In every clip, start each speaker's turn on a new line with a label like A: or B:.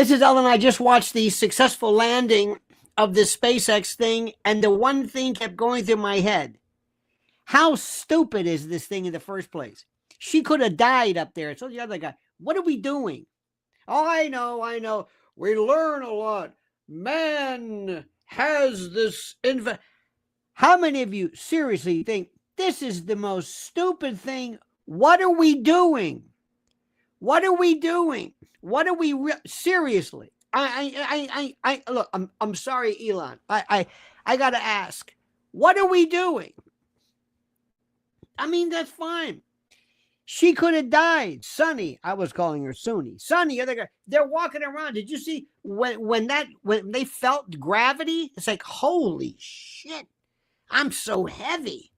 A: This is Ellen. I just watched the successful landing of this SpaceX thing, and the one thing kept going through my head. How stupid is this thing in the first place? She could have died up there. So the other guy, what are we doing? Oh, I know. We learn a lot. Man has this. How many of you seriously think this is the most stupid thing? What are we doing? What are we doing? What are we seriously? I look. I'm sorry, Elon. I got to ask. What are we doing? I mean, that's fine. She could have died. Sonny, I was calling her Suni. Sonny, other guy. They're walking around. Did you see when they felt gravity? It's like, holy shit! I'm so heavy.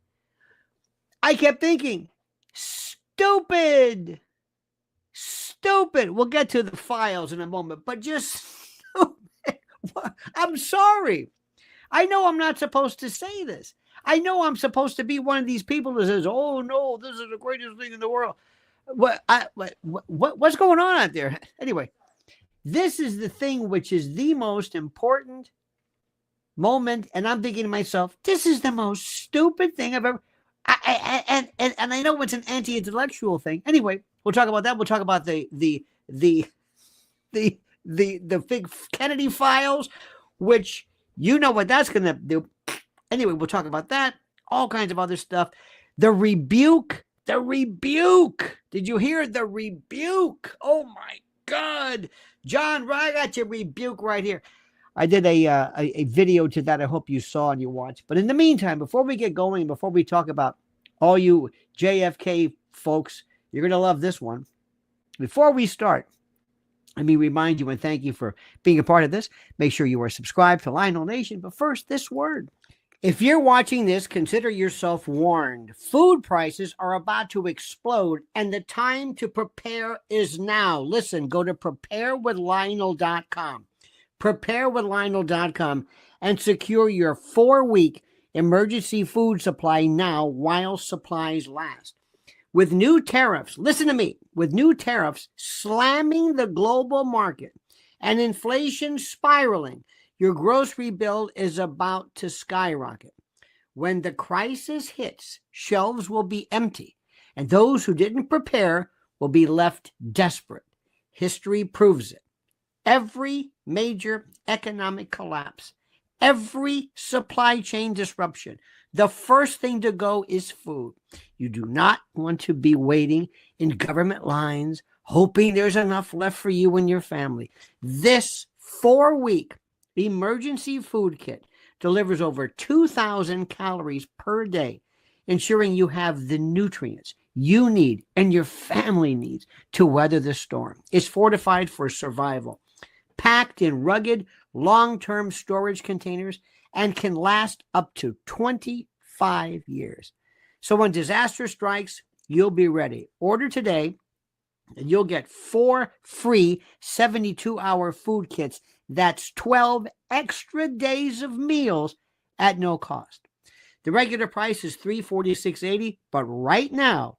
A: I kept thinking, stupid. We'll get to the files in a moment, but just stupid. I'm sorry. I know I'm not supposed to say this. I know I'm supposed to be one of these people that says, "Oh no, this is the greatest thing in the world." What's going on out there? Anyway, this is the thing which is the most important moment, and I'm thinking to myself, "This is the most stupid thing I've ever." And I know it's an anti-intellectual thing. Anyway, we'll talk about that. We'll talk about the big Kennedy files, which you know what that's going to do. Anyway, we'll talk about that. All kinds of other stuff. The rebuke. Did you hear the rebuke? Oh my God, John, I got your rebuke right here. I did a video to that. I hope you saw and you watched. But in the meantime, before we get going, before we talk about all you JFK folks, you're going to love this one. Before we start, let me remind you and thank you for being a part of this. Make sure you are subscribed to Lionel Nation. But first, this word. If you're watching this, consider yourself warned. Food prices are about to explode, and the time to prepare is now. Listen, go to preparewithlionel.com. Preparewithlionel.com and secure your 4-week emergency food supply now while supplies last. With new tariffs, listen to me, with new tariffs slamming the global market and inflation spiraling, your grocery bill is about to skyrocket. When the crisis hits, shelves will be empty, and those who didn't prepare will be left desperate. History proves it. Every major economic collapse, every supply chain disruption, the first thing to go is food. You do not want to be waiting in government lines, hoping there's enough left for you and your family. This 4-week emergency food kit delivers over 2,000 calories per day, ensuring you have the nutrients you need and your family needs to weather the storm. It's fortified for survival, packed in rugged, long-term storage containers, and can last up to 25 years. So when disaster strikes, you'll be ready. Order today, and you'll get 4 free 72-hour food kits. That's 12 extra days of meals at no cost. The regular price is $346.80, but right now,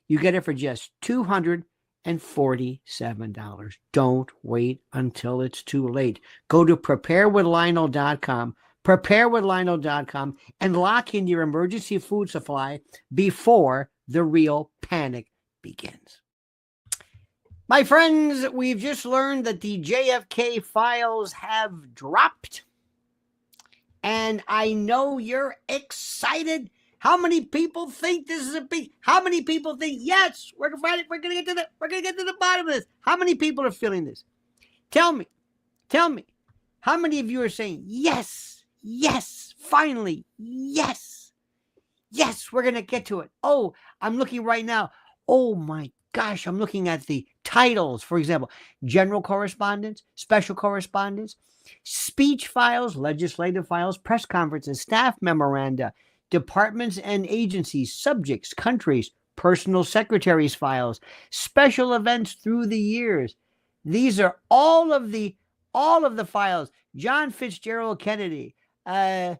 A: you get it for just $247. Don't wait until it's too late. Go to preparewithlionel.com, preparewithlionel.com, and lock in your emergency food supply before the real panic begins. My friends, we've just learned that the JFK files have dropped, and I know you're excited. How many people think this is a big? How many people think yes? We're gonna get to the bottom of this. How many people are feeling this? Tell me. How many of you are saying yes? Finally, yes. We're gonna get to it. Oh, I'm looking right now. Oh my gosh, I'm looking at the titles. For example, general correspondence, special correspondence, speech files, legislative files, press conferences, staff memoranda, departments and agencies, subjects, countries, personal secretaries files, special events through the years. These are all of the files. John Fitzgerald Kennedy. Everything.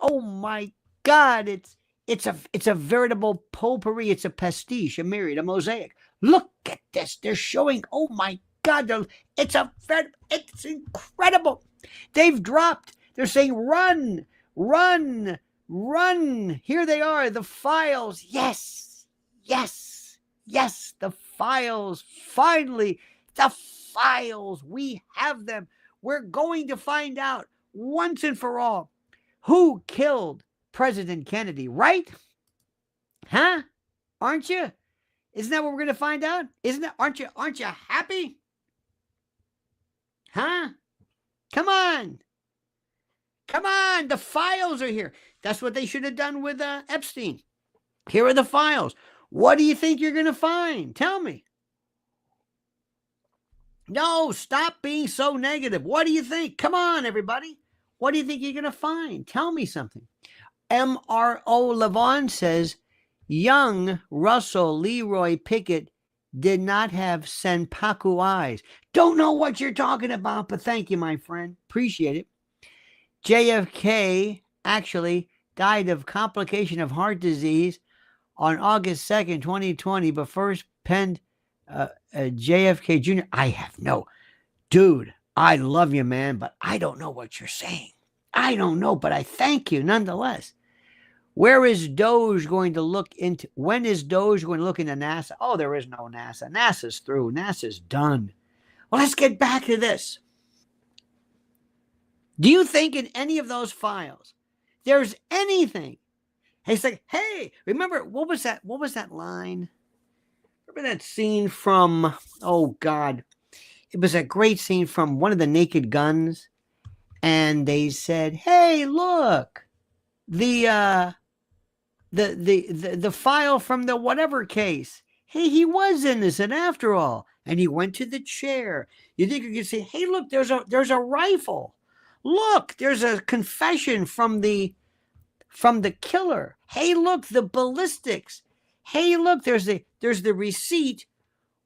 A: Oh my God, it's a veritable potpourri. It's a pastiche, a myriad, a mosaic. Look at this. They're showing, oh my God, it's incredible. They've dropped. They're saying, run, run, run. Here they are, the files. Yes, yes, yes, the files. Finally, the files. We have them. We're going to find out once and for all who killed President Kennedy, right? Huh? Aren't you? Isn't that what we're going to find out? Isn't that? Aren't you happy? Huh? Come on. Come on. The files are here. That's what they should have done with Epstein. Here are the files. What do you think you're going to find? Tell me. No, stop being so negative. What do you think? Come on, everybody. What do you think you're going to find? Tell me something. MRO Levon says, young Russell Leroy Pickett did not have senpaku eyes. Don't know what you're talking about, but thank you, my friend. Appreciate it. JFK actually died of complication of heart disease on August 2nd, 2020, but first penned JFK Jr. I have no, dude, I love you, man, but I don't know what you're saying. I don't know, but I thank you nonetheless. Where is Doge going to look into? When is Doge going to look into NASA? Oh, there is no NASA. NASA's through. NASA's done. Well, let's get back to this. Do you think in any of those files there's anything? It's like, hey, remember, what was that line? Remember that scene from, oh God, it was a great scene from one of the Naked Guns. And they said, hey, look, the file from the whatever case. Hey, he was innocent after all. And he went to the chair. You think you could say, hey, look, there's a rifle. Look, there's a confession from the killer. Hey, look, the ballistics. Hey, look, there's the receipt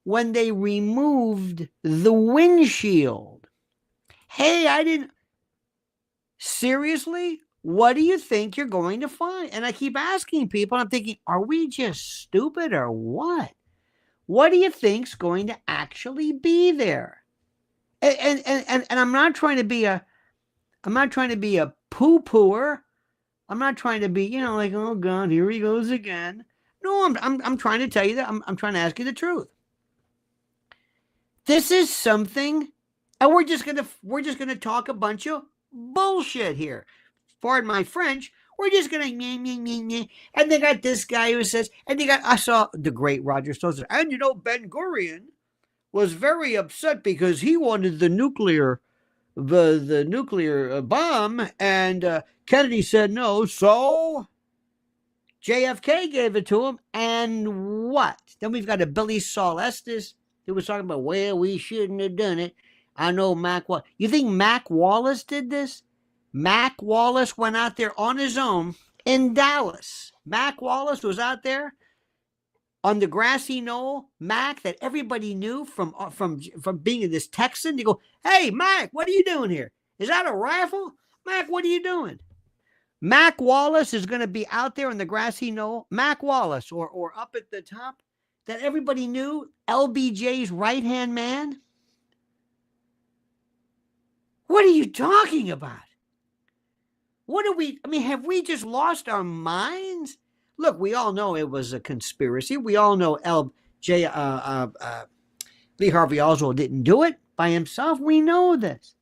A: when they removed the windshield. Hey, I didn't. Seriously? What do you think you're going to find? And I keep asking people, I'm thinking, are we just stupid or what? What do you think's going to actually be there? And I'm not trying to be a poo-pooer. I'm not trying to be, like, oh God, here he goes again. No, I'm trying to tell you that I'm trying to ask you the truth. This is something, and we're just gonna talk a bunch of bullshit here. Pardon my French. We're just gonna and they got this guy who says, I saw the great Roger Stone, and Ben Gurion was very upset because he wanted the nuclear bomb, and Kennedy said no, so JFK gave it to him, and what? Then we've got a Billy Saul Estes who was talking about, well, we shouldn't have done it. I know Mac Wallace. You think Mac Wallace did this? Mac Wallace went out there on his own in Dallas. Mac Wallace was out there on the grassy knoll. Mac, that everybody knew from being this Texan. You go, hey, Mac, what are you doing here? Is that a rifle? Mac, what are you doing? Mac Wallace is going to be out there on the grassy knoll. Mac Wallace, or up at the top, that everybody knew, LBJ's right-hand man. What are you talking about? Have we just lost our minds? Look, we all know it was a conspiracy. We all know Lee Harvey Oswald didn't do it by himself. We know this.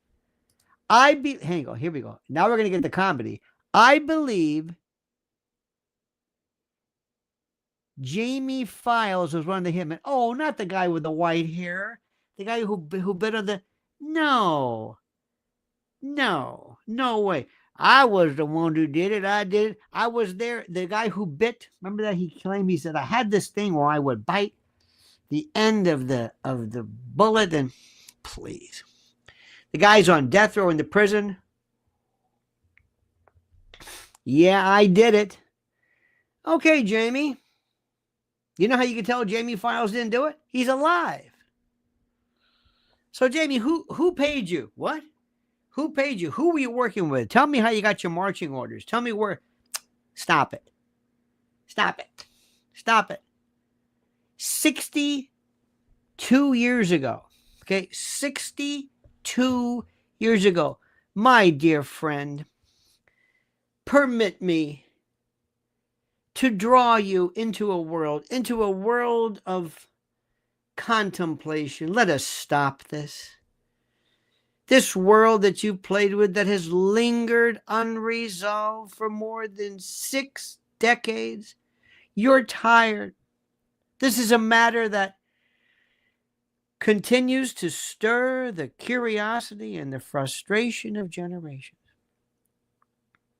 A: Here we go. Now we're going to get the comedy. I believe Jamie Files was one of the hitmen. Oh, not the guy with the white hair. The guy who bit on the... No way. I was the one who did it. I did it. I was there. The guy who bit, remember that he claimed, he said, I had this thing where I would bite the end of the bullet, and please. The guy's on death row in the prison. Yeah, I did it. Okay, Jamie. You know how you can tell Jamie Files didn't do it? He's alive. So, Jamie, who paid you? What? Who paid you? Who were you working with? Tell me how you got your marching orders. Tell me where. Stop it. 62 years ago. Okay, 62 years ago. My dear friend, permit me to draw you into a world of contemplation. Let us stop this. This world that you played with that has lingered unresolved for more than 6 decades. You're tired. This is a matter that continues to stir the curiosity and the frustration of generations.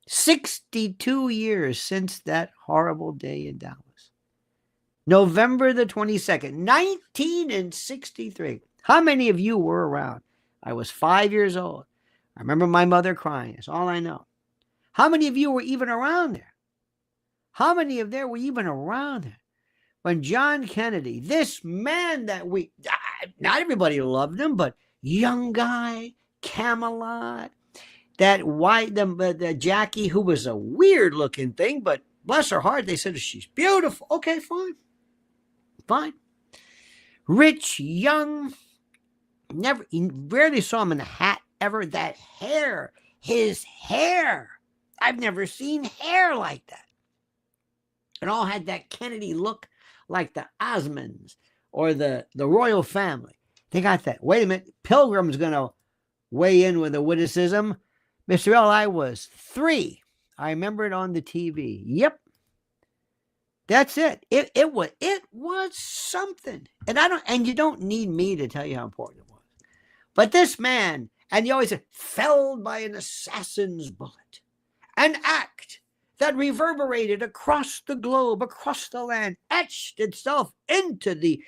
A: 62 years since that horrible day in Dallas. November the 22nd, 1963. How many of you were around? I was 5 years old. I remember my mother crying. That's all I know. How many of you were even around there? How many of there were even around there? When John Kennedy, this man that not everybody loved him, but young guy, Camelot, that white, the Jackie, who was a weird looking thing, but bless her heart, they said she's beautiful. Okay, fine. Rich, young, rarely saw him in a hat ever. That hair, his hair. I've never seen hair like that. It all had that Kennedy look, like the Osmonds or the royal family. They got that. Wait a minute. Pilgrim's going to weigh in with a witticism. Mr. L, I was 3. I remember it on the TV. Yep. That's it. It was something. And you don't need me to tell you how important it was. But this man, and you always say, felled by an assassin's bullet. An act that reverberated across the globe, across the land, etched itself into the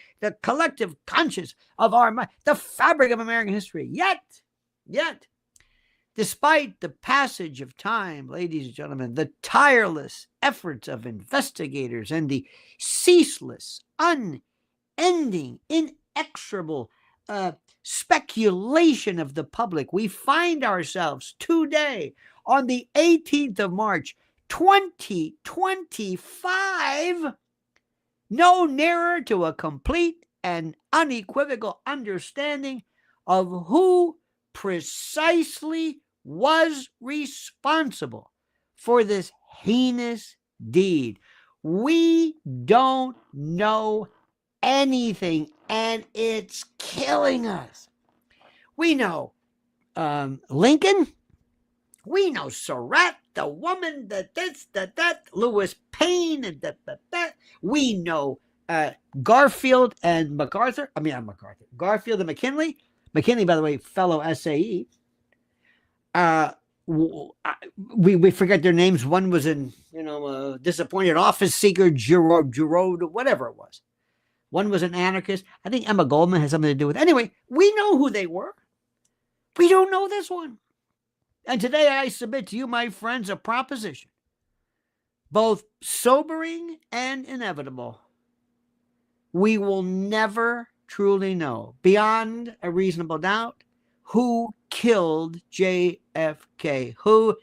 A: collective conscience of our mind, the fabric of American history. Yet, despite the passage of time, ladies and gentlemen, the tireless efforts of investigators and the ceaseless, unending, inexorable speculation of the public, we find ourselves today on the 18th of March, 2025, no nearer to a complete and unequivocal understanding of who precisely was responsible for this heinous deed. We don't know anything, and it's killing us. We know Lincoln. We know Surratt, the woman, that, Lewis Payne, and that. We know Garfield and MacArthur. Garfield and McKinley. McKinley, by the way, fellow SAE. We forget their names. One was in, disappointed office seeker, Giroud, whatever it was. One was an anarchist. I think Emma Goldman has something to do with it. Anyway, we know who they were. We don't know this one. And today I submit to you, my friends, a proposition, both sobering and inevitable. We will never truly know, beyond a reasonable doubt, who killed JFK. Who?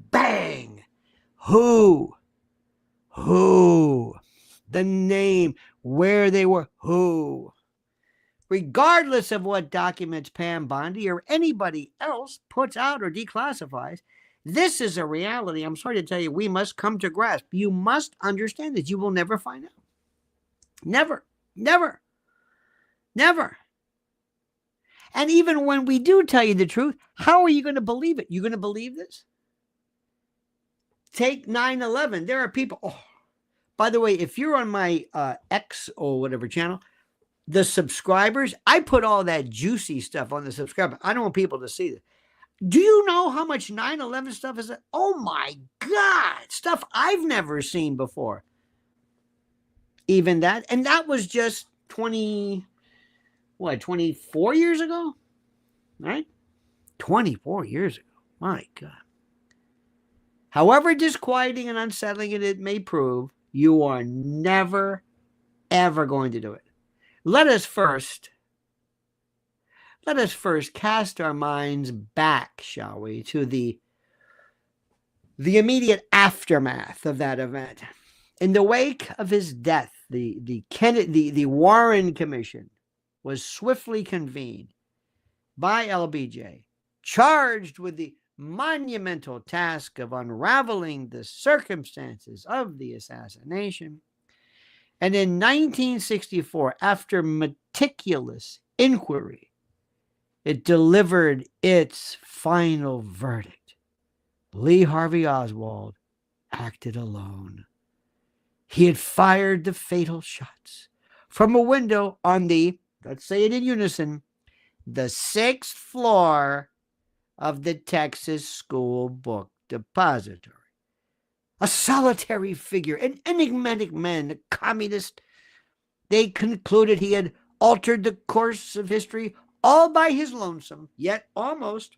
A: Bang! Who? The name, where they were, who? Regardless of what documents Pam Bondi or anybody else puts out or declassifies, this is a reality. I'm sorry to tell you, we must come to grasp. You must understand that you will never find out. Never. And even when we do tell you the truth, how are you going to believe it? You're going to believe this? Take 9/11. There are people. Oh, by the way, if you're on my X or whatever channel, the subscribers, I put all that juicy stuff on the subscriber. I don't want people to see this. Do you know how much 9/11 stuff is? Oh my God, stuff I've never seen before. Even that, and that was just 24 years ago, right? 24 years ago. My God. However disquieting and unsettling it may prove, you are never, ever going to do it. Let us first cast our minds back, shall we, to the immediate aftermath of that event. In the wake of his death, the Warren Commission was swiftly convened by LBJ, charged with the monumental task of unraveling the circumstances of the assassination. And in 1964, after meticulous inquiry, it delivered its final verdict. Lee Harvey Oswald acted alone. He had fired the fatal shots from a window on the, let's say it in unison, the 6th floor of the Texas School Book Depository. A solitary figure, an enigmatic man, a communist. They concluded he had altered the course of history all by his lonesome, yet almost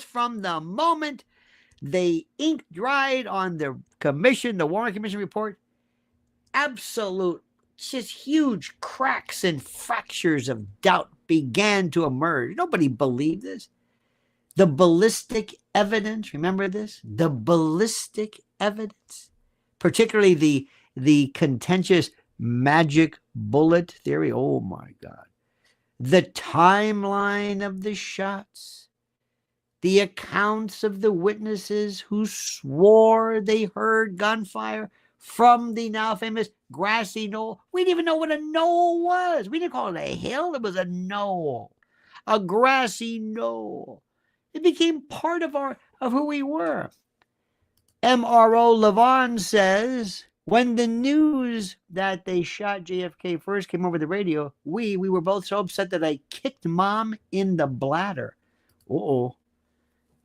A: from the moment they ink dried on the commission, the Warren Commission report, absolute, just huge cracks and fractures of doubt began to emerge. Nobody believed this. The ballistic evidence, remember this? The ballistic evidence, particularly the contentious magic bullet theory. Oh my God. The timeline of the shots, the accounts of the witnesses who swore they heard gunfire from the now famous grassy knoll. We didn't even know what a knoll was. We didn't call it a hill. It was a knoll, a grassy knoll. It became part of who we were. M.R.O. Levon says, when the news that they shot JFK first came over the radio, we were both so upset that I kicked Mom in the bladder. Uh-oh.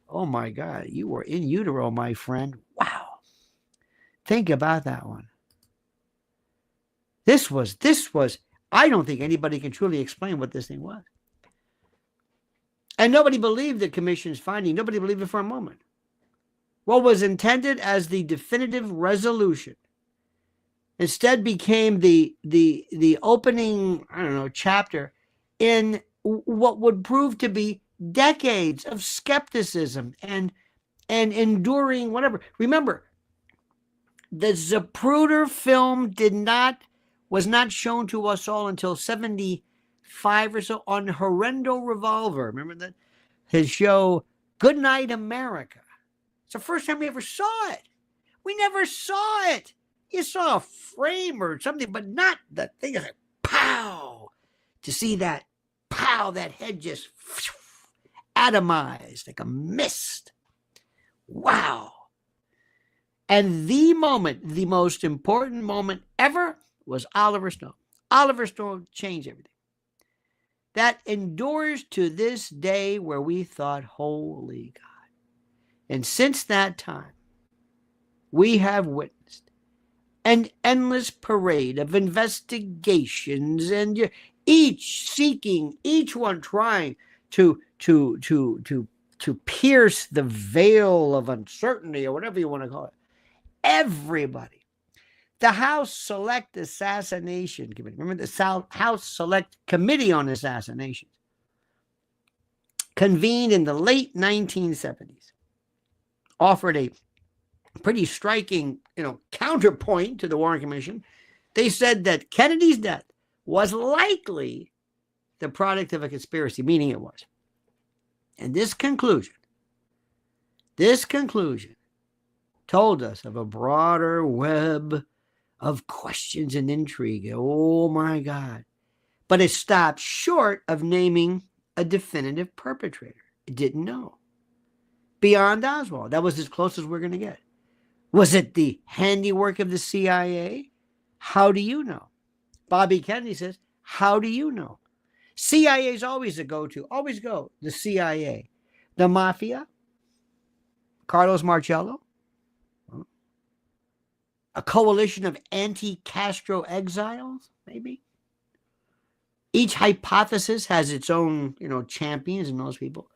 A: Oh my God, you were in utero, my friend. Wow. Think about that one. This was, I don't think anybody can truly explain what this thing was. And nobody believed the commission's finding. Nobody believed it for a moment. What was intended as the definitive resolution instead became the opening, chapter in what would prove to be decades of skepticism and enduring whatever. Remember, the Zapruder film was not shown to us all until 75 or so on Horrendo Revolver. Remember that? His show, Good Night America. It's the first time we ever saw it. We never saw it. You saw a frame or something, but not the thing. Like, pow! To see that, pow, that head just atomized like a mist. Wow. And the most important moment ever was Oliver Stone. Oliver Stone changed everything. That endures to this day where we thought, holy God. And since that time, we have witnessed an endless parade of investigations, and each one trying to pierce the veil of uncertainty, or whatever you want to call it. Everybody. The House Select Assassination Committee, remember the House Select Committee on Assassinations, convened in the late 1970s, offered a pretty striking, counterpoint to the Warren Commission. They said that Kennedy's death was likely the product of a conspiracy, meaning it was. And this conclusion told us of a broader web of questions and intrigue. Oh my God. But it stopped short of naming a definitive perpetrator. It didn't know. Beyond Oswald, that was as close as we're going to get. Was it the handiwork of the CIA? How do you know? Bobby Kennedy says, how do you know? CIA is always a go-to. Always go. The CIA. The Mafia. Carlos Marcello. A coalition of anti-Castro exiles, maybe. Each hypothesis has its own, champions and those people,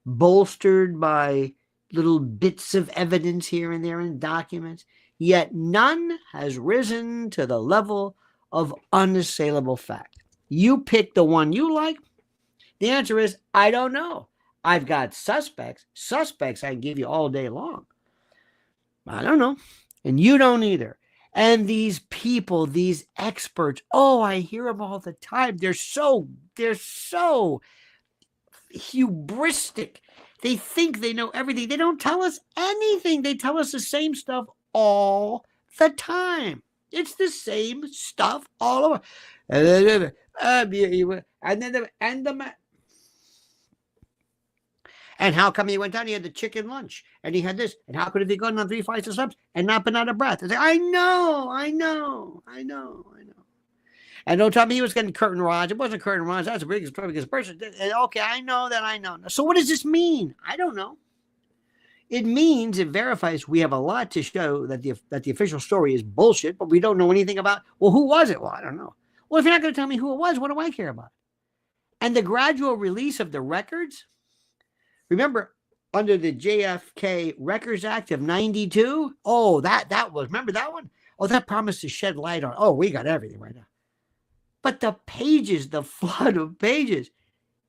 A: bolstered by little bits of evidence here and there in documents, yet none has risen to the level of unassailable fact. You pick the one you like. The answer is, I don't know. I've got suspects. Suspects I can give you all day long. I don't know. And you don't either. And these people, these experts, oh, I hear them all the time. They're so hubristic. They think they know everything. They don't tell us anything. They tell us the same stuff all the time. It's the same stuff all over. And how come he went down? He had the chicken lunch, and he had this. And how could he have gone on 3 flights of steps and not been out of breath? I know. And don't tell me he was getting curtain rods. It wasn't curtain rods. That's the biggest person. Okay, I know. So what does this mean? I don't know. It means, it verifies we have a lot to show that the official story is bullshit, but we don't know anything about, well, who was it? Well, I don't know. Well, if you're not going to tell me who it was, what do I care about? And the gradual release of the records, remember, under the JFK Records Act of 92, oh, that was, remember that one? Oh, that promised to shed light on, oh, we got everything right now. But the pages, the flood of pages,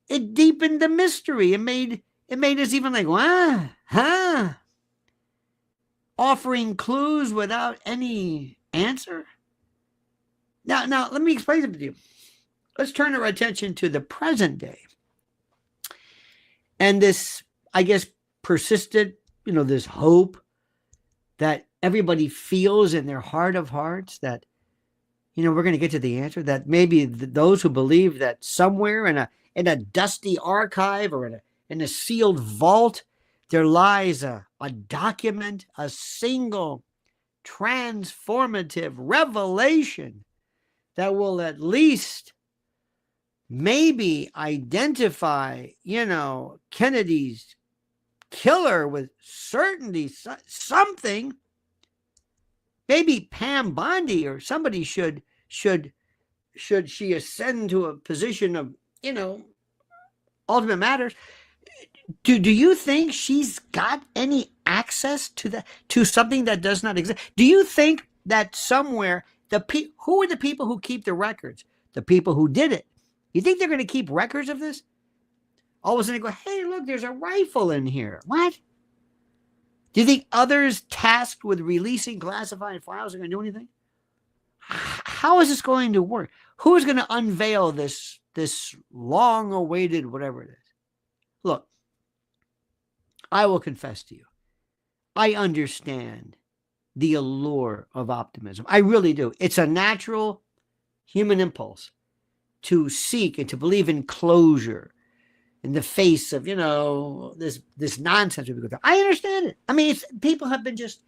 A: it deepened the mystery. It made us even like, what? Huh? Offering clues without any answer. Now, let me explain something to you. Let's turn our attention to the present day. And this, I guess, persistent, this hope that everybody feels in their heart of hearts that, we're going to get to the answer, that maybe those who believe that somewhere in a dusty archive or in a sealed vault, there lies a document, a single transformative revelation that will at least maybe identify, Kennedy's killer with certainty, something. Maybe Pam Bondi or somebody should she ascend to a position of, ultimate matters. Do you think she's got any access to something that does not exist? Do you think that somewhere who are the people who keep the records? The people who did it. You think they're going to keep records of this? All of a sudden they go, hey, look, there's a rifle in here. What? Do you think others tasked with releasing classified files are going to do anything? How is this going to work? Who is going to unveil this long-awaited whatever it is? Look, I will confess to you, I understand the allure of optimism. I really do. It's a natural human impulse to seek and to believe in closure in the face of, this nonsense. I understand it. I mean, people have been just,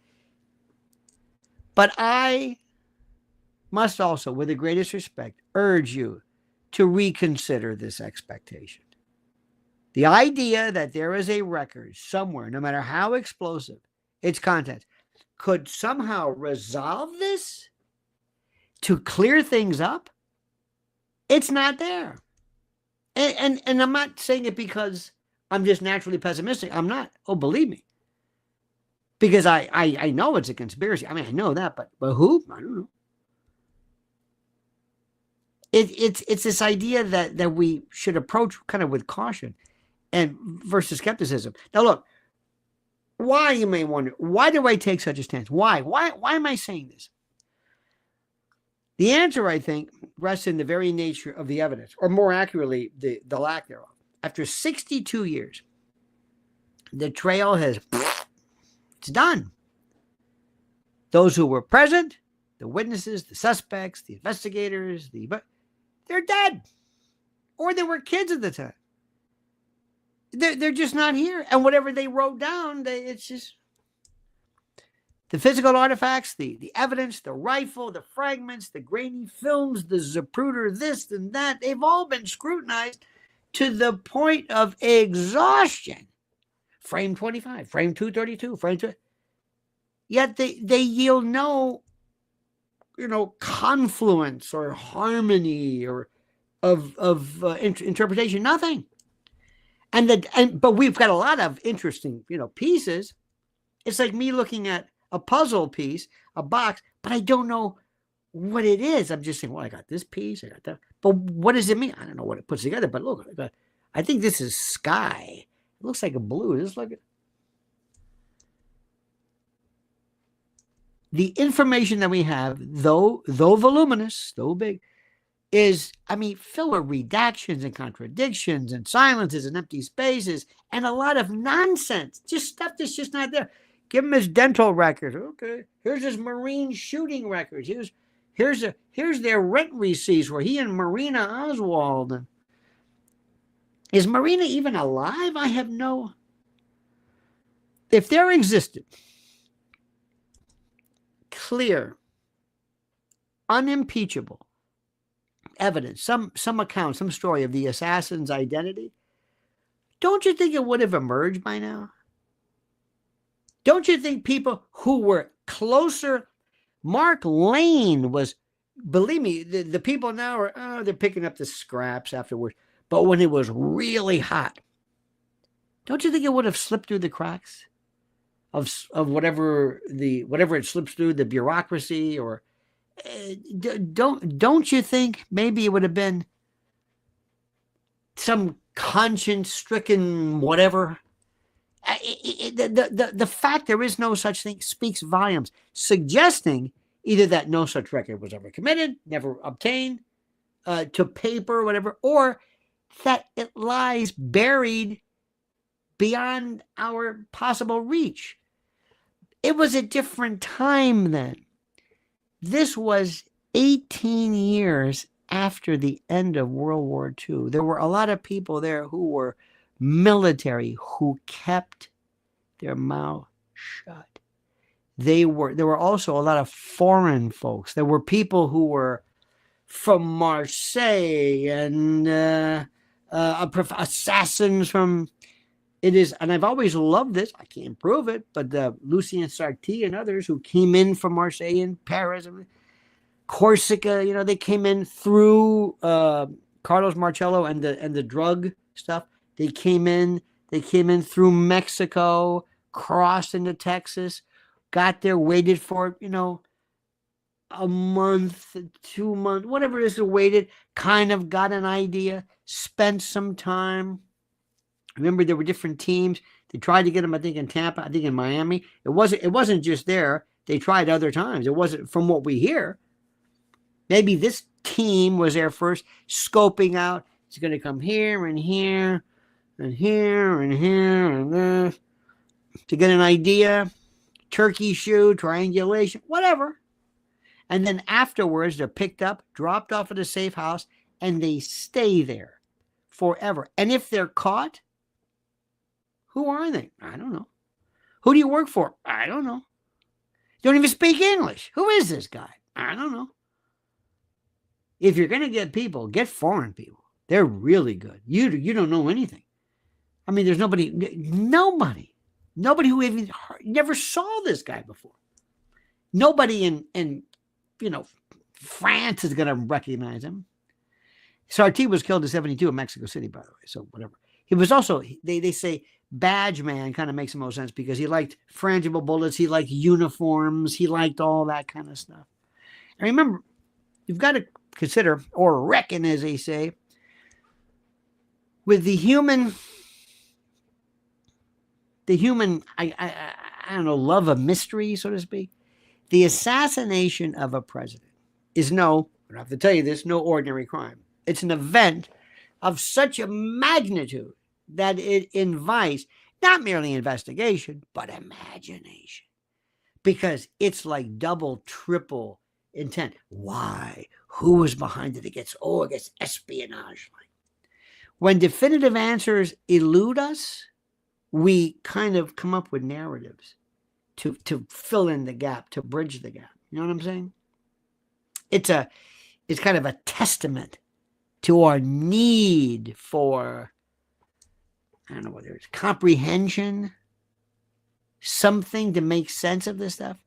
A: but I must also, with the greatest respect, urge you to reconsider this expectation. The idea that there is a record somewhere, no matter how explosive its content, could somehow resolve this to clear things up, it's not there. And I'm not saying it because I'm just naturally pessimistic. I'm not. Oh, believe me. Because I know it's a conspiracy. I mean, I know that, but who? I don't know. It's this idea that we should approach kind of with caution and versus skepticism. Now, look, why, you may wonder, why do I take such a stance? Why am I saying this? The answer, I think, rests in the very nature of the evidence, or more accurately, the lack thereof. After 62 years, the trail it's done. Those who were present, the witnesses, the suspects, the investigators, they're dead. Or they were kids at the time. They're just not here. And whatever they wrote down, it's just the physical artifacts, the evidence, the rifle, the fragments, the grainy films, the Zapruder, this and that, they've all been scrutinized to the point of exhaustion. Frame 25, frame 232, frame 2. Yet they yield no, confluence or harmony or of interpretation, nothing. But we've got a lot of interesting, pieces. It's like me looking at a puzzle piece, a box, but I don't know what it is. I'm just saying, well, I got this piece, I got that. But what does it mean? I don't know what it puts together, but look, I think this is sky. It looks like a blue. Just look at. the information that we have, though voluminous, though big, is, I mean, filled with redactions and contradictions and silences and empty spaces and a lot of nonsense, just stuff that's just not there. Give him his dental records. Okay, here's his Marine shooting records. Here's their rent receipts where he and Marina Oswald. And is Marina even alive? I have no. If there existed clear, unimpeachable evidence, some account, some story of the assassin's identity, don't you think it would have emerged by now? Don't you think people who were closer, Mark Lane was, believe me, the people now are, they're picking up the scraps afterwards. But when it was really hot, don't you think it would have slipped through the cracks of whatever it slips through, the bureaucracy, or don't you think maybe it would have been some conscience-stricken whatever? The fact there is no such thing speaks volumes, suggesting either that no such record was ever committed, never obtained to paper, whatever, or that it lies buried beyond our possible reach. It was a different time then. This was 18 years after the end of World War II. There were a lot of people there who were military, who kept their mouth shut. There were also a lot of foreign folks. There were people who were from Marseille and assassins from, it is, and I've always loved this, I can't prove it, but Lucien Sarti and others who came in from Marseille and Paris and Corsica, they came in through Carlos Marcello and the drug stuff. They came in through Mexico, crossed into Texas, got there, waited for, a month, 2 months, whatever it is, waited, kind of got an idea, spent some time. Remember, there were different teams. They tried to get them, I think, in Tampa, I think in Miami. It wasn't just there. They tried other times. It wasn't, from what we hear. Maybe this team was there first, scoping out. It's going to come here and here and here and here and there to get an idea. Turkey shoe, triangulation, whatever. And then afterwards, they're picked up, dropped off at a safe house, and they stay there forever. And if they're caught, who are they? I don't know. Who do you work for? I don't know. You don't even speak English. Who is this guy? I don't know. If you're going to get people, get foreign people. They're really good. You don't know anything. I mean, there's nobody who even never saw this guy before. Nobody in France is going to recognize him. Sarti was killed in 1972 in Mexico City, by the way. So whatever. He was also, they say, badge man, kind of makes the most sense because he liked frangible bullets. He liked uniforms. He liked all that kind of stuff. And remember, you've got to consider, or reckon, as they say, with the human, I don't know, love of mystery, so to speak. The assassination of a president is I don't have to tell you this, no ordinary crime. It's an event of such a magnitude that it invites not merely investigation, but imagination. Because it's like double, triple intent. Why? Who was behind it? It gets espionage. When definitive answers elude us, we kind of come up with narratives to fill in the gap, to bridge the gap. You know what I'm saying? It's kind of a testament to our need for, I don't know whether it's comprehension, something to make sense of this stuff.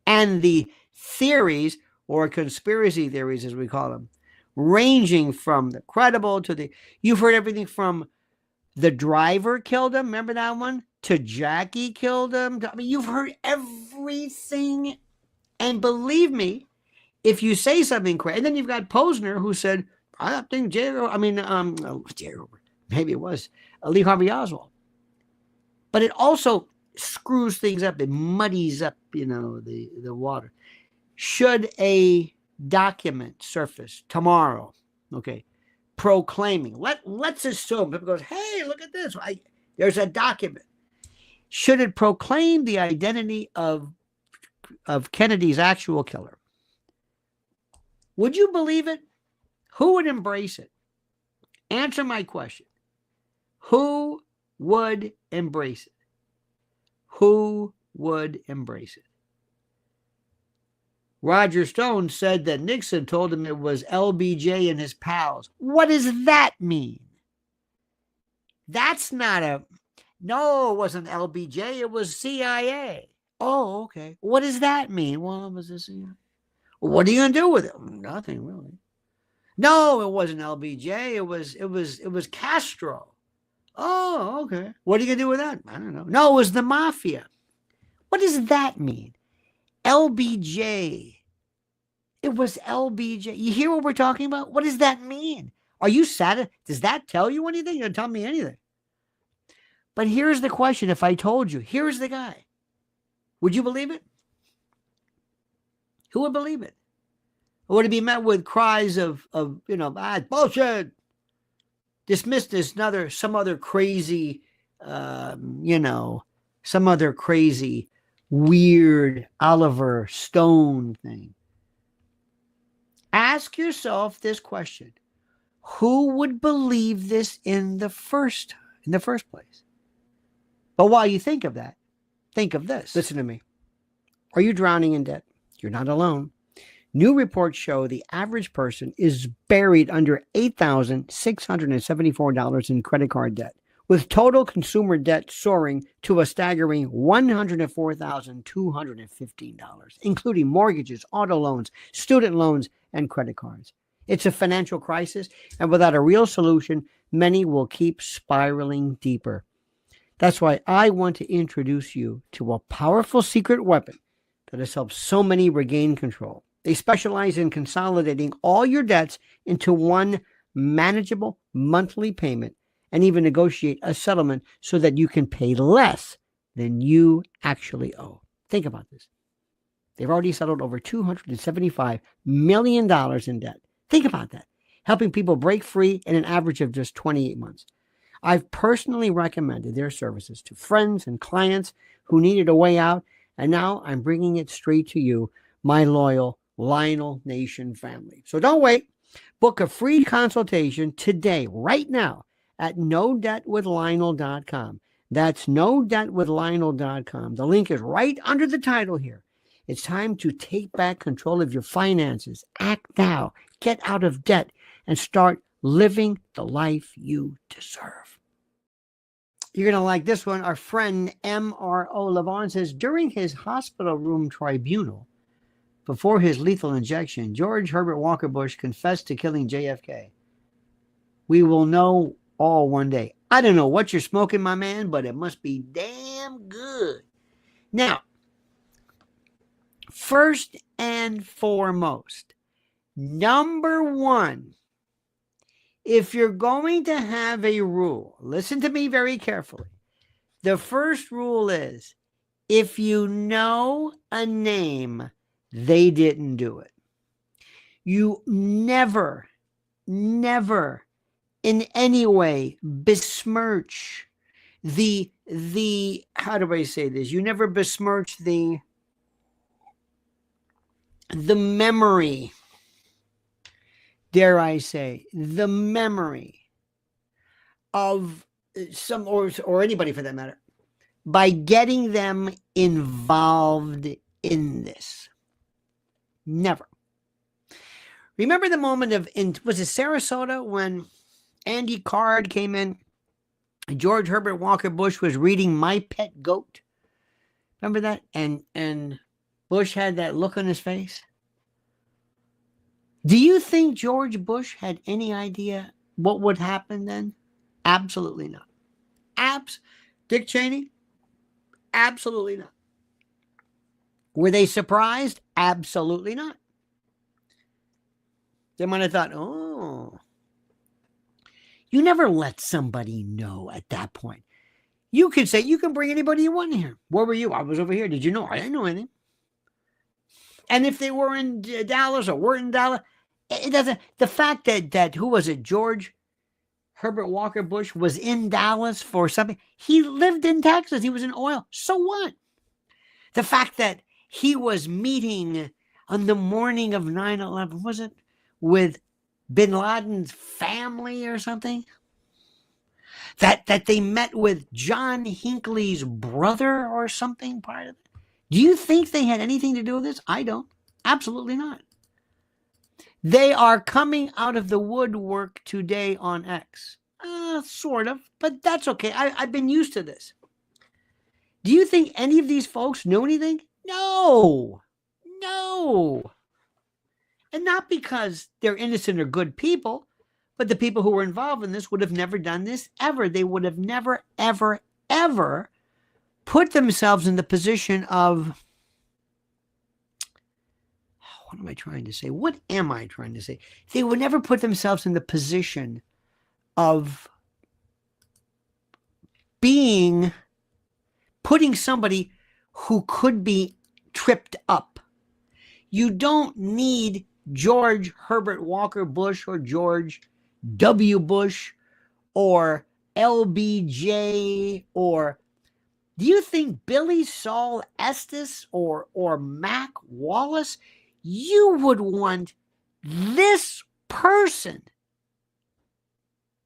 A: And the theories, or conspiracy theories as we call them, ranging from the credible to you've heard everything from the driver killed him, remember that one? To Jackie killed him. I mean, you've heard everything. And believe me, if you say something crazy, and then you've got Posner who said, I think maybe it was Lee Harvey Oswald. But it also, screws things up. It muddies up, the water. Should a document surface tomorrow, okay, proclaiming, let's assume people goes, hey, look at this. There's a document. Should it proclaim the identity of Kennedy's actual killer? Would you believe it? Who would embrace it? Answer my question. Who would embrace it? Who would embrace it? Roger Stone said that Nixon told him it was LBJ and his pals. What does that mean? That's not no, it wasn't LBJ, it was CIA. Oh, okay. What does that mean? Well, it was the CIA. What are you going to do with it? Nothing, really. No, it wasn't LBJ. It was Castro. Oh, okay. What are you going to do with that? I don't know. No, it was the mafia. What does that mean? LBJ. It was LBJ. You hear what we're talking about? What does that mean? Are you sad? Does that tell you anything? It doesn't tell me anything. But here's the question. If I told you, here's the guy, would you believe it? Who would believe it? Or would it be met with cries of bullshit? Dismissed as some other crazy, some other crazy, weird Oliver Stone thing. Ask yourself this question. Who would believe this in the first place? But while you think of that, think of this. Listen to me. Are you drowning in debt? You're not alone. New reports show the average person is buried under $8,674 in credit card debt, with total consumer debt soaring to a staggering $104,215, including mortgages, auto loans, student loans, and credit cards. It's a financial crisis, and without a real solution, many will keep spiraling deeper. That's why I want to introduce you to a powerful secret weapon that has helped so many regain control. They specialize in consolidating all your debts into one manageable monthly payment and even negotiate a settlement so that you can pay less than you actually owe. Think about this. They've already settled over $275 million in debt. Think about that. Helping people break free in an average of just 28 months. I've personally recommended their services to friends and clients who needed a way out, and now I'm bringing it straight to you, my loyal Lionel Nation family. So don't wait. Book a free consultation today, right now, at NoDebtWithLionel.com. That's NoDebtWithLionel.com. The link is right under the title here. It's time to take back control of your finances. Act now. Get out of debt and start living the life you deserve. You're going to like this one. Our friend M.R.O. Levon says, during his hospital room tribunal, before his lethal injection, George Herbert Walker Bush confessed to killing JFK. We will know all one day. I don't know what you're smoking, my man, but it must be damn good. Now, first and foremost, number one, if you're going to have a rule, listen to me very carefully. The first rule is, if you know a name, they didn't do it. You never in any way besmirch the how do I say this? You never besmirch the memory, dare I say, the memory of some, or anybody for that matter, by getting them involved in this. Never. Remember the moment was it Sarasota when Andy Card came in? George Herbert Walker Bush was reading My Pet Goat. Remember that? And Bush had that look on his face. Do you think George Bush had any idea what would happen then? Absolutely not. Dick Cheney? Absolutely not. Were they surprised? Absolutely not. They might have thought, oh, you never let somebody know at that point. You could say you can bring anybody you want in here. Where were you? I was over here. Did you know? I didn't know anything. And if they were in Dallas or weren't in Dallas, it doesn't. The fact that who was it? George Herbert Walker Bush was in Dallas for something. He lived in Texas. He was in oil. So what? The fact that he was meeting on the morning of 9/11, was it, with bin Laden's family or something? That they met with John Hinckley's brother or something part of it? Do you think they had anything to do with this? I don't. Absolutely not. They are coming out of the woodwork today on X. Sort of, but that's okay. I've been used to this. Do you think any of these folks know anything? No. And not because they're innocent or good people, but the people who were involved in this would have never done this ever. They would have never, ever, ever put themselves in the position of, what am I trying to say? What am I trying to say? They would never put themselves in the position of putting somebody who could be tripped up. You don't need George Herbert Walker Bush or George W. Bush or LBJ, or do you think Billy Saul Estes or Mac Wallace? You would want this person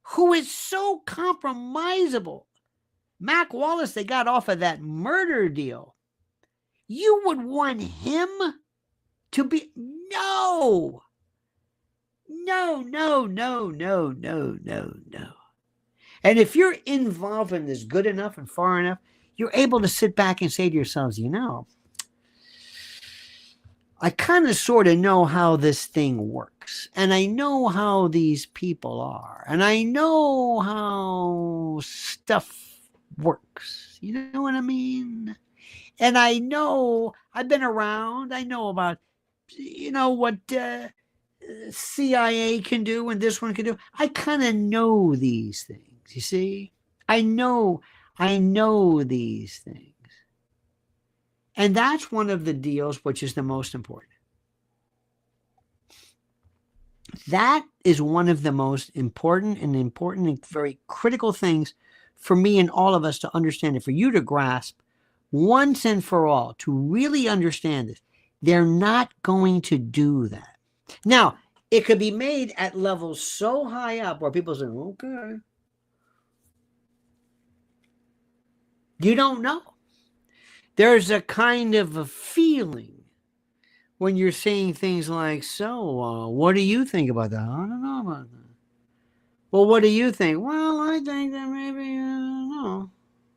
A: who is so compromisable. Mac Wallace, they got off of that murder deal. You would want him to be, no. And if you're involved in this good enough and far enough, you're able to sit back and say to yourselves, I kind of sort of know how this thing works, and I know how these people are, and I know how stuff works. You know what I mean? And I know, I've been around, I know about, what CIA can do and this one can do. I kind of know these things, you see? I know these things. And that's one of the deals which is the most important. That is one of the most important and very critical things for me and all of us to understand, and for you to grasp once and for all, to really understand this. They're not going to do that. Now, it could be made at levels so high up where people say, okay. You don't know. There's a kind of a feeling when you're saying things like, so, what do you think about that? I don't know about that. Well, what do you think? Well, I think that maybe, I don't know.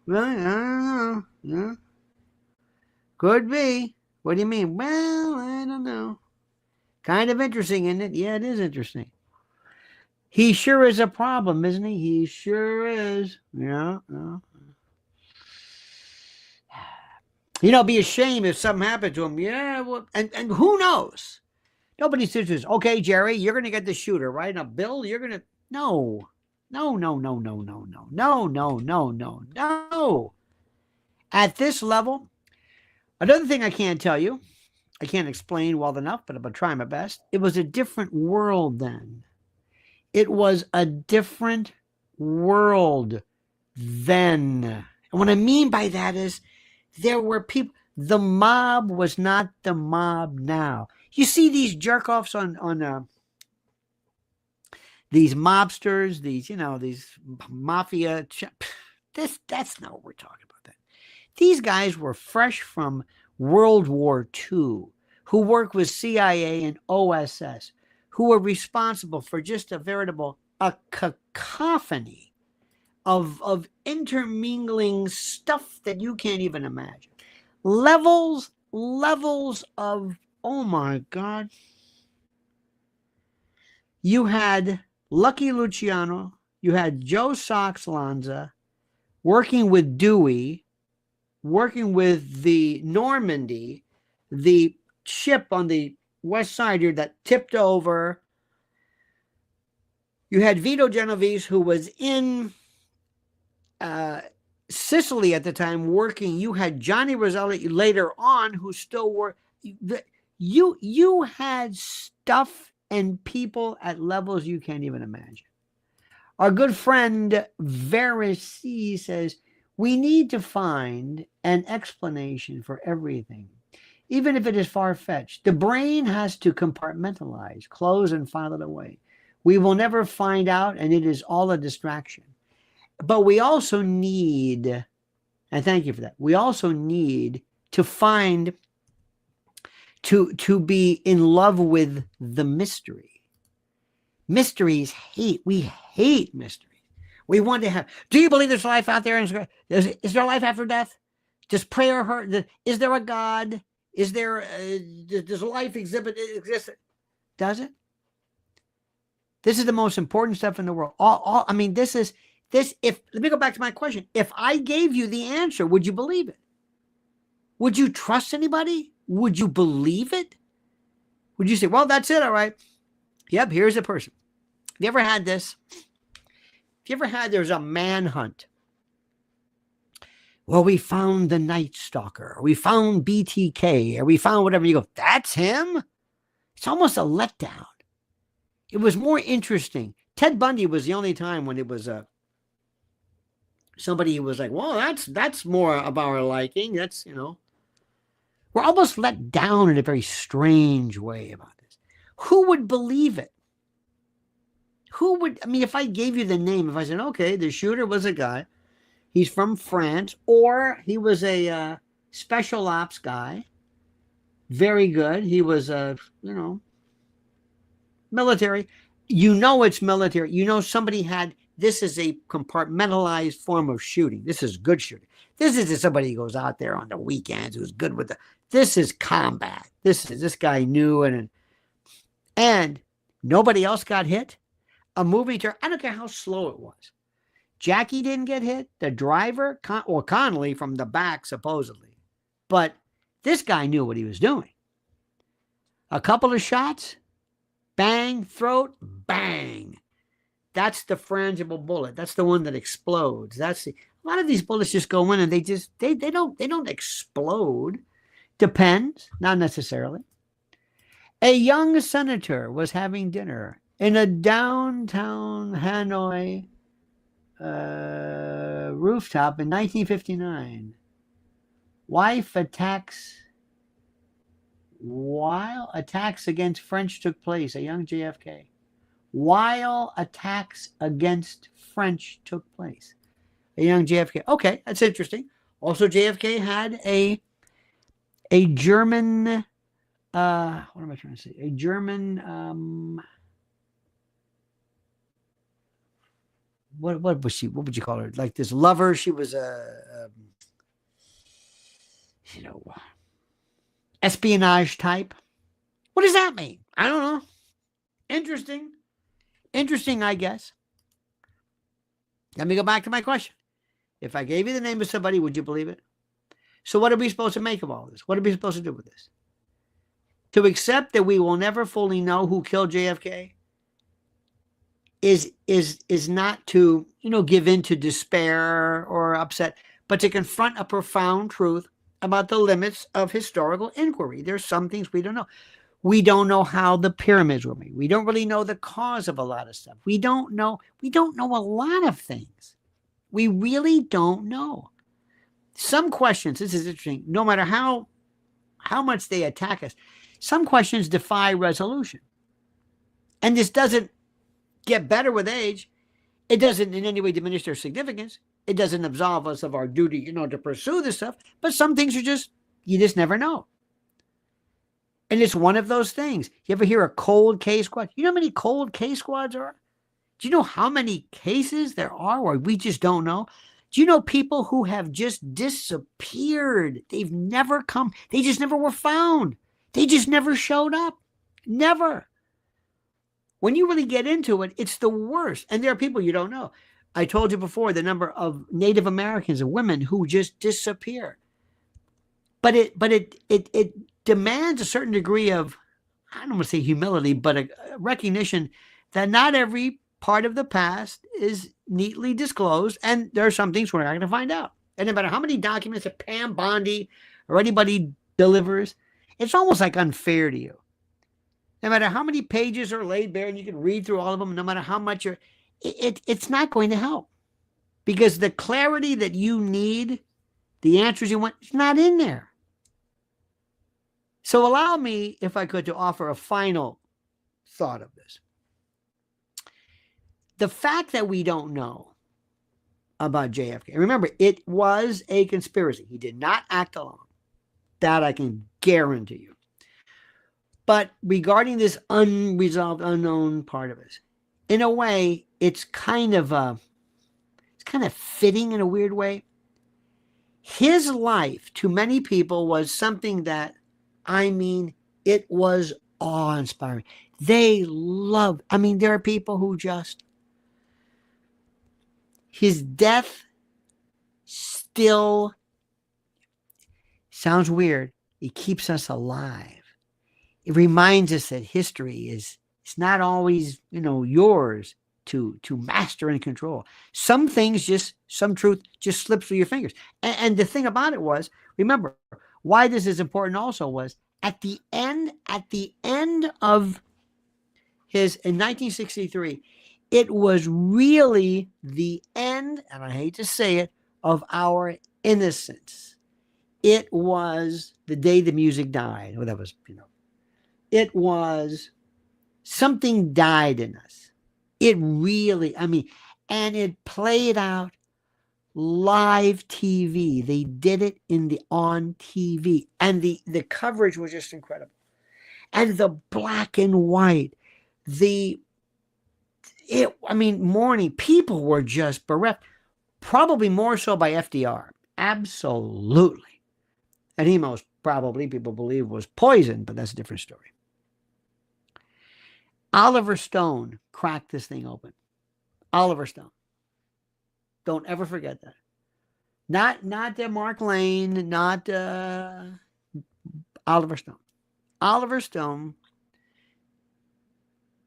A: Really? I don't know. Yeah. Could be. What do you mean? Well, I don't know. Kind of interesting, isn't it? Yeah, it is interesting. He sure is a problem, isn't he? He sure is. Yeah. Be a shame if something happened to him. Yeah, well, and who knows? Nobody says this. Okay, Jerry, you're going to get the shooter, right? Now, Bill, you're going to... No. At this level, another thing I can't tell you, I can't explain well enough, but I'm going to try my best. It was a different world then. It was a different world then. And what I mean by that is there were people, the mob was not the mob now. You see these jerk-offs on these mobsters, these mafia, that's not what we're talking about. That these guys were fresh from World War II, who worked with CIA and OSS, who were responsible for just a cacophony of intermingling stuff that you can't even imagine. Levels of, oh my God. You had Lucky Luciano, you had Joe Sox Lanza working with Dewey, working with the Normandy, the ship on the west side here that tipped over. You had Vito Genovese, who was in Sicily at the time working. You had Johnny Roselli later on who still worked. You had stuff and people at levels you can't even imagine. Our good friend Verisi says, we need to find an explanation for everything, even if it is far-fetched. The brain has to compartmentalize, close, and file it away. We will never find out, and it is all a distraction. But we also need, and thank you for that, we also need to find, to be in love with the mystery. Mysteries we hate mysteries. We want to have, do you believe there's life out there? Is there life after death? Does prayer hurt? Is there a God? Is there, does life exist? Does it? This is the most important stuff in the world. I mean, let me go back to my question. If I gave you the answer, would you believe it? Would you trust anybody? Would you believe it? Would you say, well, that's it, all right. Yep, here's the person. Have you ever had this? Have you ever had, there's a manhunt? Well, we found the Night Stalker. We found BTK. Or we found whatever. You go, that's him? It's almost a letdown. It was more interesting. Ted Bundy was the only time when it was somebody who was like, well, that's more of our liking. That's, we're almost let down in a very strange way about this. Who would believe it? If I gave you the name, if I said, okay, the shooter was a guy, he's from France, or he was a special ops guy, very good. He was military. It's military. Somebody had, this is a compartmentalized form of shooting. This is good shooting. This isn't somebody who goes out there on the weekends who's good with this is combat. This guy knew, and nobody else got hit. A moving truck, I don't care how slow it was. Jackie didn't get hit. The driver, or Connolly from the back, supposedly. But this guy knew what he was doing. A couple of shots, bang, throat, bang. That's the frangible bullet. That's the one that explodes. A lot of these bullets just go in and they don't explode. Depends, not necessarily. A young senator was having dinner in a downtown Hanoi rooftop in 1959. Wife attacks while attacks against French took place. A young JFK. While attacks against French took place. A young JFK. Okay, that's interesting. Also, JFK had a German, what am I trying to say? A German, what was she? What would you call her? Like this lover? She was espionage type. What does that mean? I don't know. Interesting, I guess. Let me go back to my question. If I gave you the name of somebody, would you believe it? So what are we supposed to make of all this? What are we supposed to do with this? To accept that we will never fully know who killed JFK is not to, give in to despair or upset, but to confront a profound truth about the limits of historical inquiry. There's some things we don't know. We don't know how the pyramids were made. We don't really know the cause of a lot of stuff. We don't know a lot of things. We really don't know. Some questions, this is interesting, no matter how much they attack us, some questions defy resolution. And this doesn't get better with age. It doesn't in any way diminish their significance. It doesn't absolve us of our duty, to pursue this stuff. But some things you just never know. And it's one of those things. You ever hear a cold case squad? You know how many cold case squads are? Do you know how many cases there are where we just don't know? Do you know people who have just disappeared? They've never come. They just never were found. They just never showed up. Never. When you really get into it, it's the worst. And there are people you don't know. I told you before the number of Native Americans and women who just disappear. But it demands a certain degree of, I don't want to say humility, but a recognition that not every part of the past is neatly disclosed, and there are some things we're not going to find out. And no matter how many documents that Pam Bondi or anybody delivers, it's almost like unfair to you. No matter how many pages are laid bare and you can read through all of them, no matter how much it's not going to help. Because the clarity that you need, the answers you want, it's not in there. So allow me, if I could, to offer a final thought of this. The fact that we don't know about JFK, remember, it was a conspiracy. He did not act alone. That I can guarantee you. But regarding this unresolved, unknown part of it, in a way, it's kind of fitting in a weird way. His life, to many people, was something that, it was awe-inspiring. They loved, there are people who just, his death still sounds weird. It keeps us alive. It reminds us that history is not always, yours to master and control. Some things some truth just slips through your fingers. And the thing about it was, remember, why this is important also was at the end of his, in 1963, it was really the end, and I hate to say it, of our innocence. It was the day the music died. Well, that was, it was something died in us. It really, and it played out live TV. They did it on TV, and the coverage was just incredible. And the black and white, mourning, people were just bereft, probably more so by FDR. Absolutely. And he most probably, people believe, was poisoned, but that's a different story. Oliver Stone cracked this thing open. Oliver Stone. Don't ever forget that. Not Mark Lane, not Oliver Stone. Oliver Stone,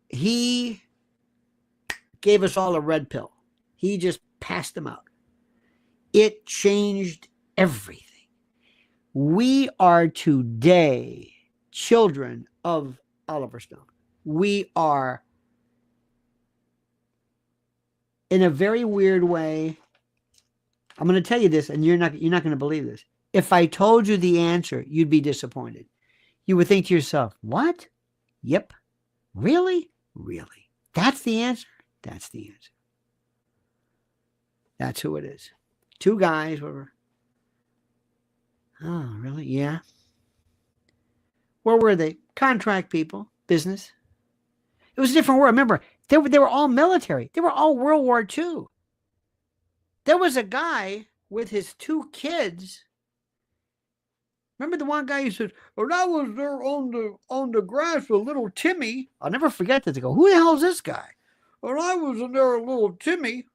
A: he gave us all a red pill. He just passed them out. It changed everything. We are today children of Oliver Stone. We are, in a very weird way, I'm going to tell you this, and you're not going to believe this. If I told you the answer, you'd be disappointed. You would think to yourself, what? Yep. Really? Really? That's the answer? That's the answer. That's who it is. Two guys were, oh, really? Yeah. Where were they? Contract people, business. It was a different world. Remember, they were all military. They were all World War II. There was a guy with his two kids. Remember the one guy who said, "Well, I was there on the grass with little Timmy." I'll never forget this. I go, "Who the hell is this guy?" "Well, I was in there with little Timmy,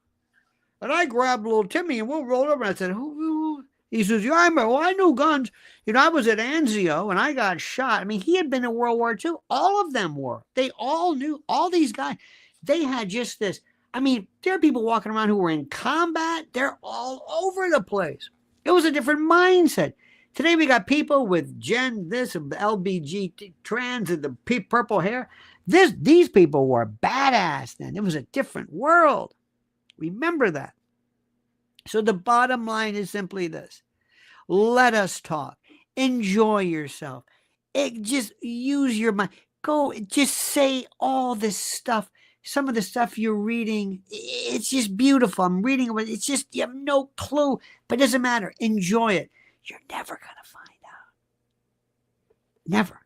A: and I grabbed little Timmy, and we rolled over." And I said, "Who?" He says, "Yeah, I knew guns. I was at Anzio, and I got shot." He had been in World War II. All of them were. They all knew. All these guys, they had just this. There are people walking around who were in combat. They're all over the place. It was a different mindset. Today we got people with this, LBG trans, and the purple hair. These people were badass then. It was a different world. Remember that. So the bottom line is simply this. Let us talk. Enjoy yourself. Just use your mind. Go, just say all this stuff. Some of the stuff you're reading, it's just beautiful. I'm reading it. It's just, you have no clue, but it doesn't matter. Enjoy it. You're never going to find out. Never.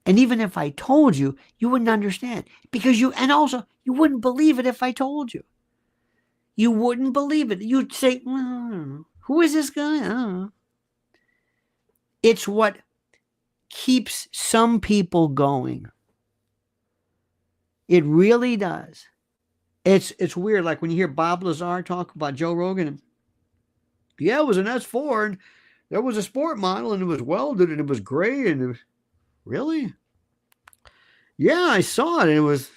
A: And even if I told you, you wouldn't understand. And also, you wouldn't believe it if I told you. You wouldn't believe it. You'd say, who is this guy? I don't know. It's what keeps some people going. It really does. It's weird. Like when you hear Bob Lazar talk about Joe Rogan. Yeah, it was an S4, and there was a sport model, and it was welded, and it was gray, and it was... Really? Yeah, I saw it, and it was...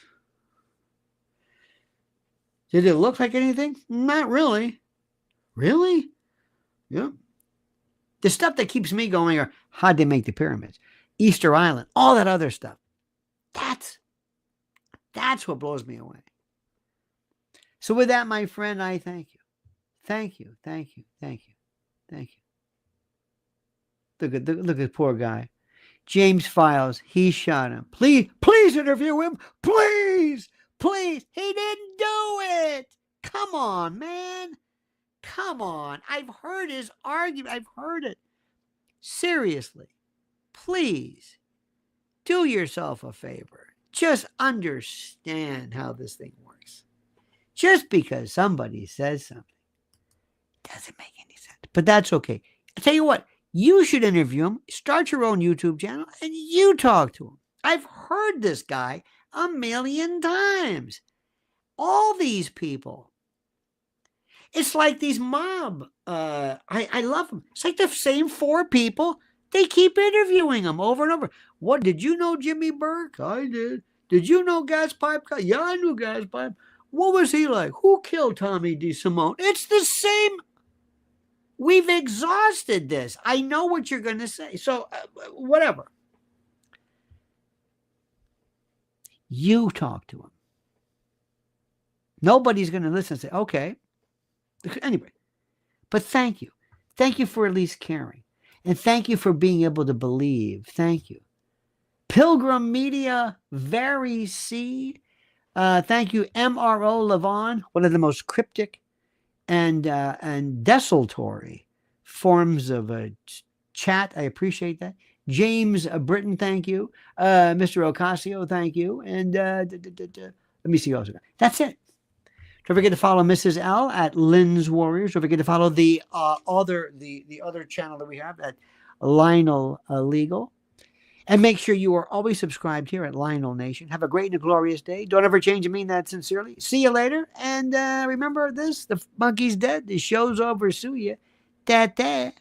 A: Did it look like anything? Not really. Really? Yeah. The stuff that keeps me going are how'd they make the pyramids, Easter Island, all that other stuff. That's what blows me away. So with that, my friend, I thank you. Thank you. Thank you. Thank you. Thank you. Look at the poor guy. James Files, he shot him. Please interview him. Please. He didn't do it. Come on, man. Come on. I've heard his argument. I've heard it. Seriously. Please do yourself a favor. Just understand how this thing works. Just because somebody says something doesn't make any sense. But that's okay. I tell you what, you should interview him, start your own YouTube channel, and you talk to him. I've heard this guy a million times. All these people. It's like these mob. I love them. It's like the same four people. They keep interviewing him over and over. What, did you know Jimmy Burke? I did. Did you know Gas Pipe Guy? Yeah, I knew Gas Pipe. What was he like? Who killed Tommy DeSimone? It's the same. We've exhausted this. I know what you're going to say. So, whatever. You talk to him. Nobody's going to listen and say, okay. Anyway, but thank you. Thank you for at least caring. And thank you for being able to believe. Thank you. Pilgrim Media, Very Seed. Thank you, MRO Levon, one of the most cryptic and desultory forms of a chat. I appreciate that. James Britton, thank you. Mr. Ocasio, thank you. And let me see also. That's it. Don't forget to follow Mrs. L at Lynn's Warriors. Don't forget to follow the other channel that we have at Lionel Legal. And make sure you are always subscribed here at Lionel Nation. Have a great and a glorious day. Don't ever change and mean that sincerely. See you later. And remember this, the monkey's dead. The show's over. Sue you. Da-da.